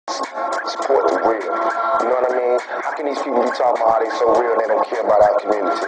Support the real. You know what I mean? How can these people be talking about how they so real and they don't care about our communities?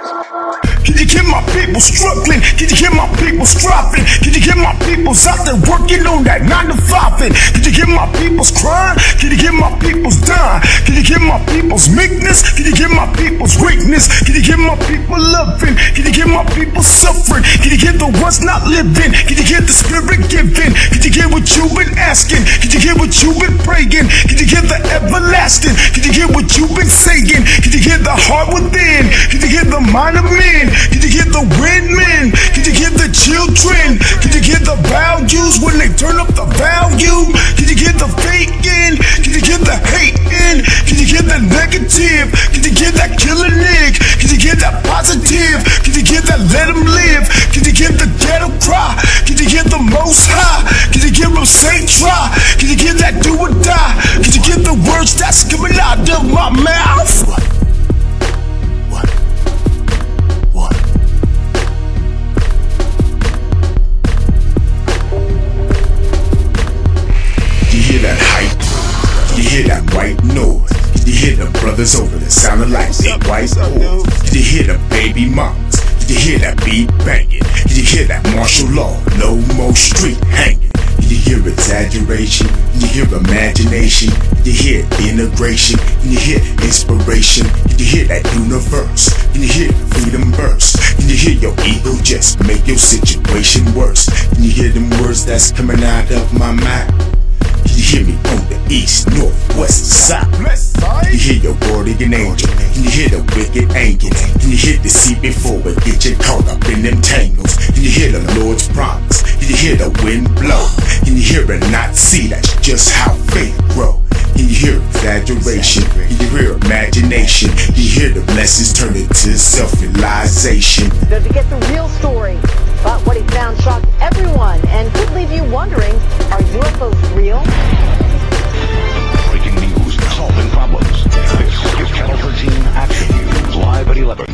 Can you hear my people struggling? Can you hear my people striving? Can you hear my people's out there working on that 9 to 5? Can you hear my people's crying? Can you hear my people's dying? Can you hear my people's meekness? Can you hear my people's weakness? Can you hear my people loving? Can you hear my people suffering? Can you hear the ones not living? Can you hear the spirit giving? Can you hear what you've been asking? Can you hear what you've been praying? Can you hear the everlasting? Can you hear what you've been saying? Can you hear the heart within? Can you hear the mind of men? Can you hear the windmen? Can you hear the children? Can you hear the values when they turn up the value? Can you hear the faking? Can you hear the hating? Can you hear the negative? Can you hear that killing Nick? Can you hear that positive? Can you hear that let them live? Can you hear the ghetto cry? Can you hear the most high? Can you hear them say try? Can you hear that do or die? Can you hear the words that's coming out of my mouth? What? You hear that hype? You hear that white noise? Did you hear the brothers over there sounding like big white boys? Did you hear the baby mamas? Did you hear that beat banging? Did you hear that martial law? No more street hanging. Did you hear exaggeration? Did you hear imagination? Did you hear integration? Did you hear inspiration? Did you hear that universe? Did you hear freedom burst? Did you hear your ego just make your situation worse? Did you hear them words that's coming out of my mouth? Can you hear me on the east, north, west side? Can you hear your guardian angel? Can you hear the wicked angel? Can you hear the sea before it get you caught up in them tangles? Can you hear the Lord's promise? Can you hear the wind blow? Can you hear it not see that's just how faith grow? Can you hear exaggeration? Can you hear imagination? Can you hear the blessings turn into self-realization? To get the real story about what he found shocked everyone and could leave you wondering, are UFOs real? Breaking news, solving problems. This is Channel 13 Action News, live at 11.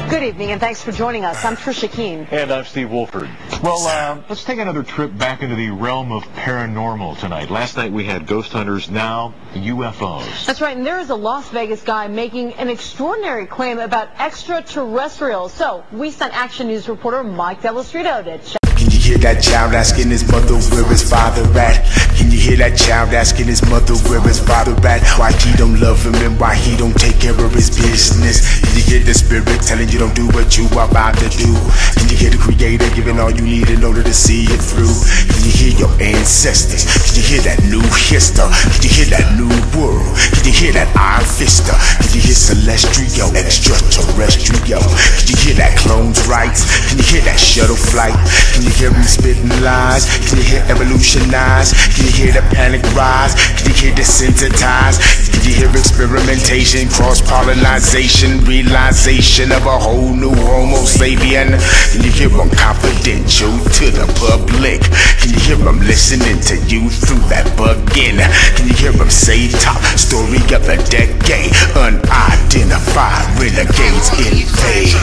Good evening and thanks for joining us. I'm Trisha Keene. And I'm Steve Wolford. Well, let's take another trip back into the realm of paranormal tonight. Last night we had ghost hunters, now UFOs. That's right, and there is a Las Vegas guy making an extraordinary claim about extraterrestrials. So we sent Action News reporter Mike Delastrito to check. Can you hear that child asking his mother where his father at? Can you hear that child asking his mother where his father at? Why he don't love him and why he don't take care of his business? Can you hear the spirit telling you don't do what you are about to do? Can you hear the creator giving all you need in order to see it through? Can you hear your ancestors? Can you hear that new history? Can you hear that new world? Can you hear that iron fister? Can you hear celestial, extraterrestrial? Can you hear that clones rights? Can you hear that shuttle flight? Can you hear them spitting lies? Can you hear evolutionize? Can you hear the panic rise? Can you hear desensitize? Can you hear experimentation, cross-pollinization, realization of a whole new homo sapien? Can you hear them confidential to the public? Can you hear them listening to you through that bug-in? Can you hear them say top story of the decade? Unidentified renegades invade.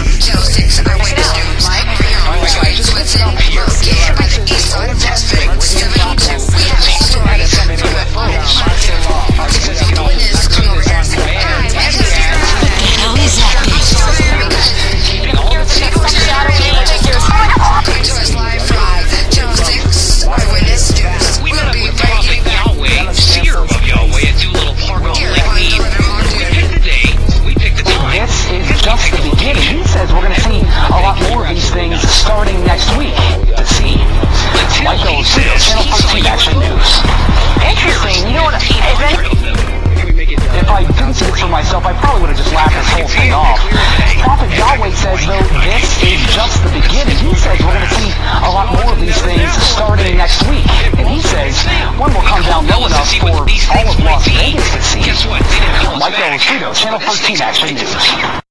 Starting next week to see. Channel 13 Action News. Interesting, you know what? If I didn't see it for myself, I probably would have just laughed this whole thing off. Prophet Yahweh says, though, this is just the beginning. He says we're going to see a lot more of these things starting next week. And he says one will come down low enough for all of Las Vegas to see. Mike Delastrito, Channel 13 Action News.